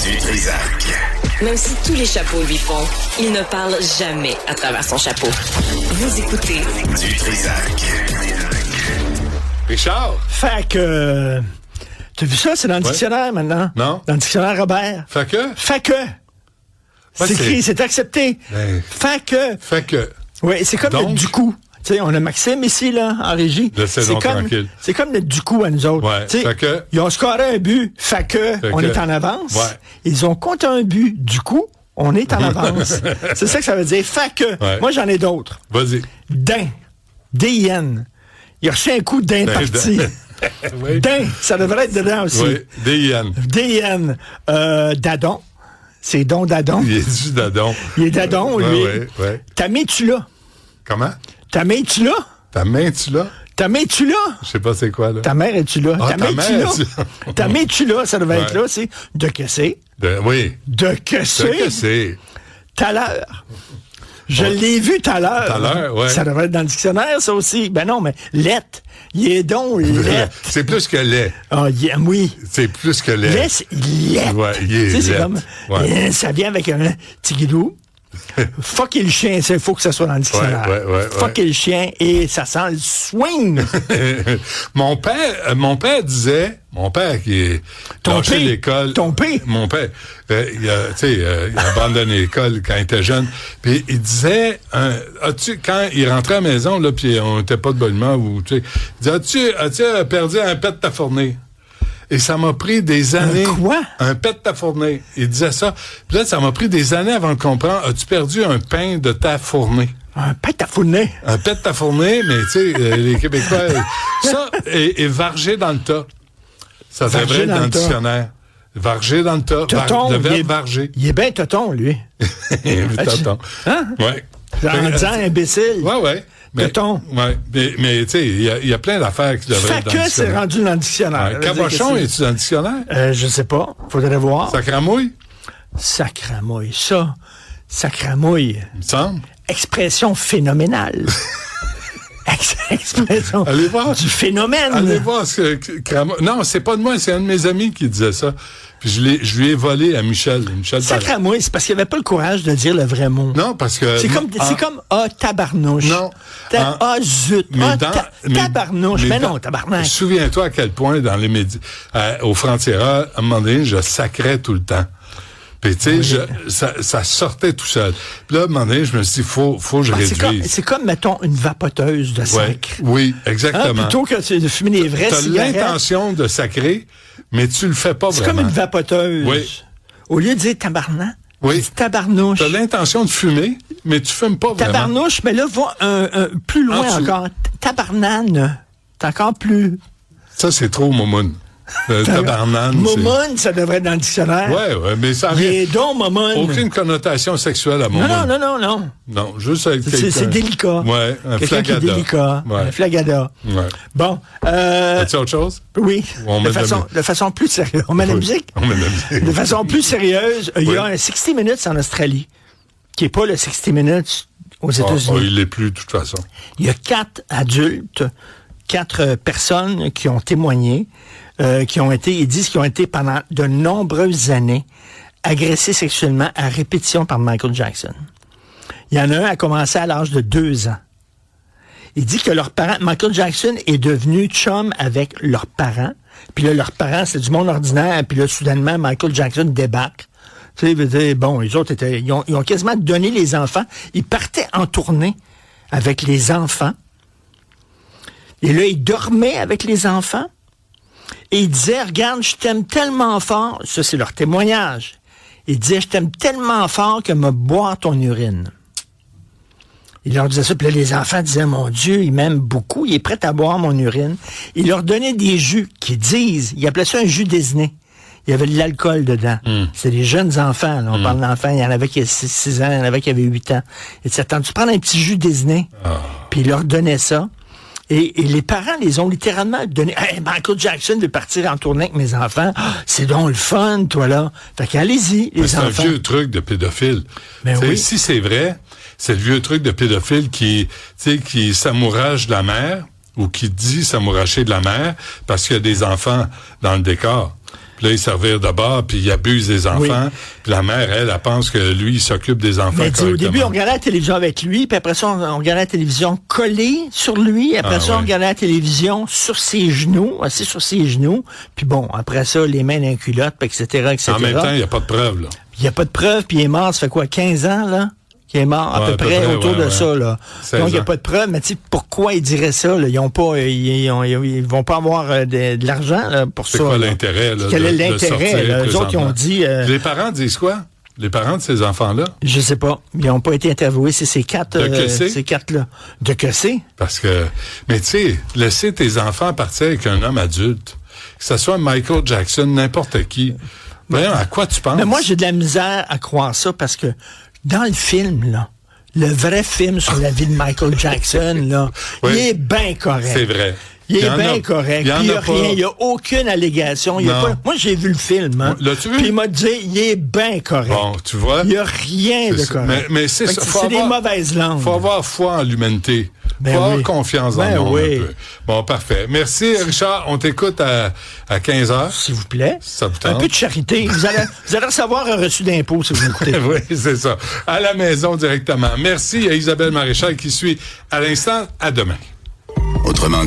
Du Trisac. Même si tous les chapeaux lui font, il ne parle jamais à travers son chapeau. Vous écoutez Du Trisac. Richard? Fait que... T'as vu ça? C'est dans le dictionnaire maintenant. Non. Dans le dictionnaire Robert. Fait que? Fait que. C'est écrit, c'est accepté. Ben, Fait que. Fait que. Oui, c'est comme Donc, le du coup. Tu sais, on a Maxime ici, là, en régie. Laissez-donc tranquille. C'est comme le du coup à nous autres. Ouais, T'sais, fait que. Ils ont scoré un but, fait que on est en avance. Ouais. Ils ont compté un but, du coup, on est en avance. C'est ça que ça veut dire. Fait que. Ouais. Moi, j'en ai d'autres. Vas-y. Din. D-I-N. Il a reçu un coup d'un parti. Oui. Din, ça devrait être dedans aussi. Oui, D-I-N. D-I-N. Dadon. C'est Don Dadon. Il est du dadon. Il est Dadon, lui. Ouais. Ta main, tu l'as. Comment? Ta main, tu l'as. Ta main, tu l'as? Ta main, tu l'as. Je sais pas c'est quoi, là. Ta mère, es-tu là? Ah, ta main, tu mère, l'as. Ta main, tu l'as. Ça devrait être là, c'est de que c'est. Oui. De que c'est. c'est. Tout à l'heure. Je l'ai vu tout à l'heure. Tout à l'heure, ouais. Ça devrait être dans le dictionnaire, ça aussi. Ben non, mais lettre. Il est donc lettre. C'est plus que lait. Ah, oui. C'est plus que lait. Lait, c'est lettre. Ouais, il est Tu sais, c'est lettre. comme, Ouais. ça vient avec un petit guidou. Fuck et le chien, il faut que ça soit dans le dictionnaire. Ouais. Fuck et le chien, et ça sent le swing. Mon père disait, mon père qui est lâché l'école. Ton père? Mon père, il a abandonné l'école quand il était jeune. Puis il disait, quand il rentrait à la maison, là, puis on n'était pas de bonne humeur, ou tu sais, il disait, as-tu perdu un pet de ta fournée? Et ça m'a pris des années. Un quoi? Un pet de ta fournée. Il disait ça. Puis là, ça m'a pris des années avant de comprendre. As-tu perdu un pain de ta fournée? Un pet à fournée. Un pet de ta fournée, mais tu sais, les Québécois, ça, et varger dans le tas. Ça devrait être dans le dictionnaire. Varger dans le tas. Toton, Le verbe varger. Il est bien toton, lui. Toton. Hein? Ouais. En disant imbécile. Ouais. Toton. Ouais. Mais tu sais, il y a plein d'affaires qui devraient être dans le Fait que c'est dictionnaire. rendu dans le dictionnaire. Ouais. Cabochon, es-tu dans le dictionnaire? Je sais pas. Faudrait voir. Sacramouille? Sacramouille. Ça. Sacramouille. Il me semble. Expression phénoménale. Expression Allez voir. du phénomène. Allez voir ce que non, c'est pas de moi, c'est un de mes amis qui disait ça. Puis je lui ai volé à Michel Sacramouille, c'est parce qu'il avait pas le courage de dire le vrai mot. Non, parce que c'est comme tabarnouche. Non. Zut. Tabarnouche. Mais non, tabarnak. Souviens-toi à quel point dans les médias au Frontiera, à un moment donné, je sacrais tout le temps. Puis tu sais, ça sortait tout seul. Puis là, à un moment donné, je me suis dit, faut que je réduise. C'est comme, mettons, une vapoteuse de sacre. Oui, exactement. Plutôt que de fumer des vraies cigarettes. T'as l'intention de sacrer, mais tu le fais pas vraiment. C'est comme une vapoteuse. Oui. Au lieu de dire tabarnak, tu dis tabarnouche. T'as l'intention de fumer, mais tu fumes pas vraiment. Tabarnouche, mais là, va plus loin encore. Tabarnane. C'est encore plus... Ça, c'est trop momoun. Tabarnane. Momoun, ça devrait être dans le dictionnaire. Ouais, mais ça Il est donc momoun. Aucune connotation sexuelle à momoun. Non. Non, juste avec quelqu'un. C'est délicat. Ouais, un quelqu'un flagada. Qui est délicat. Ouais. Un flagada. Ouais. Bon. As-tu autre chose? Oui. De façon plus sérieuse. On met la musique? On met la musique. De façon plus sérieuse, il y a un 60 Minutes en Australie, qui n'est pas le 60 Minutes aux États-Unis. Il l'est plus, de toute façon. Il y a 4 adultes, 4 personnes qui ont témoigné, ils disent qu'ils ont été pendant de nombreuses années agressés sexuellement à répétition par Michael Jackson. Il y en a un qui a commencé à l'âge de 2 ans. Il dit que leurs parents, Michael Jackson est devenu chum avec leurs parents, puis là, leurs parents, c'est du monde ordinaire, puis là, soudainement, Michael Jackson débarque. Tu sais, il veut dire, bon, les autres ils ont quasiment donné les enfants. Ils partaient en tournée avec les enfants. Et là, ils dormaient avec les enfants. Et ils disaient, regarde, je t'aime tellement fort. Ça, c'est leur témoignage. Ils disaient, je t'aime tellement fort que me boire ton urine. Il leur disait ça, puis là, les enfants disaient, mon Dieu, il m'aime beaucoup, il est prêt à boire mon urine. Il leur donnait des jus ils appelaient ça un jus Disney. Il y avait de l'alcool dedans. C'est des jeunes enfants, là. On parle d'enfants, il y en avait qui avaient 6 ans, il y en avait qui avaient 8 ans. Et tu attends, tu prends un petit jus Disney, puis il leur donnait ça. Et les parents les ont littéralement donné. Hey, Michael Jackson veut partir en tournée avec mes enfants. C'est donc le fun, toi, là. Fait qu'allez-y, les enfants. C'est un vieux truc de pédophile. Mais oui. Si c'est vrai, c'est le vieux truc de pédophile qui s'amourage de la mère ou qui dit s'amouracher de la mère parce qu'il y a des enfants dans le décor. Puis là, il servir de bord, puis il abuse des enfants. Oui. Puis la mère, elle pense que lui, il s'occupe des enfants Mais correctement. au début, on regardait la télévision avec lui, puis après ça, on regardait la télévision collée sur lui. Après ça, on regardait la télévision sur ses genoux, assis sur ses genoux. Puis bon, après ça, les mains dans les culottes, puis etc., etc. En même temps, il n'y a pas de preuve, là. Il n'y a pas de preuve, puis il est mort, ça fait quoi, 15 ans, là? Qui est mort à peu près autour de ça, là. Donc, il n'y a pas de preuve, mais tu sais, pourquoi ils diraient ça, là? Ils vont pas avoir de l'argent, là, pour ça. C'est quoi l'intérêt, là? Quel est l'intérêt, là? Eux autres, ils ont dit... Les parents disent quoi? Les parents de ces enfants-là? Je sais pas. Ils n'ont pas été interviewés. C'est ces quatre... ces quatre-là. De que c'est? Parce que... Mais tu sais, laisser tes enfants partir avec un homme adulte, que ce soit Michael Jackson, n'importe qui... Voyons, à quoi tu penses? Mais moi, j'ai de la misère à croire ça parce que dans le film, là, le vrai film sur la vie de Michael Jackson, là, oui. il est bien correct. C'est vrai. Il est bien correct. Il n'y a rien. Il n'y a aucune allégation. Moi, j'ai vu le film. Hein, l'as-tu vu? Puis il m'a dit, il est bien correct. Bon, tu vois. Il n'y a rien de correct. Mais c'est ça. C'est des mauvaises langues. Il faut avoir foi en l'humanité. Il faut avoir confiance dans le monde un peu. Bon, parfait. Merci, Richard. On t'écoute à 15h. S'il vous plaît. Ça vous Un tente? peu de charité. Vous allez recevoir un reçu d'impôt si vous écoutez. Oui, c'est ça. À la maison directement. Merci à Isabelle Maréchal qui suit à l'instant. À demain. Autrement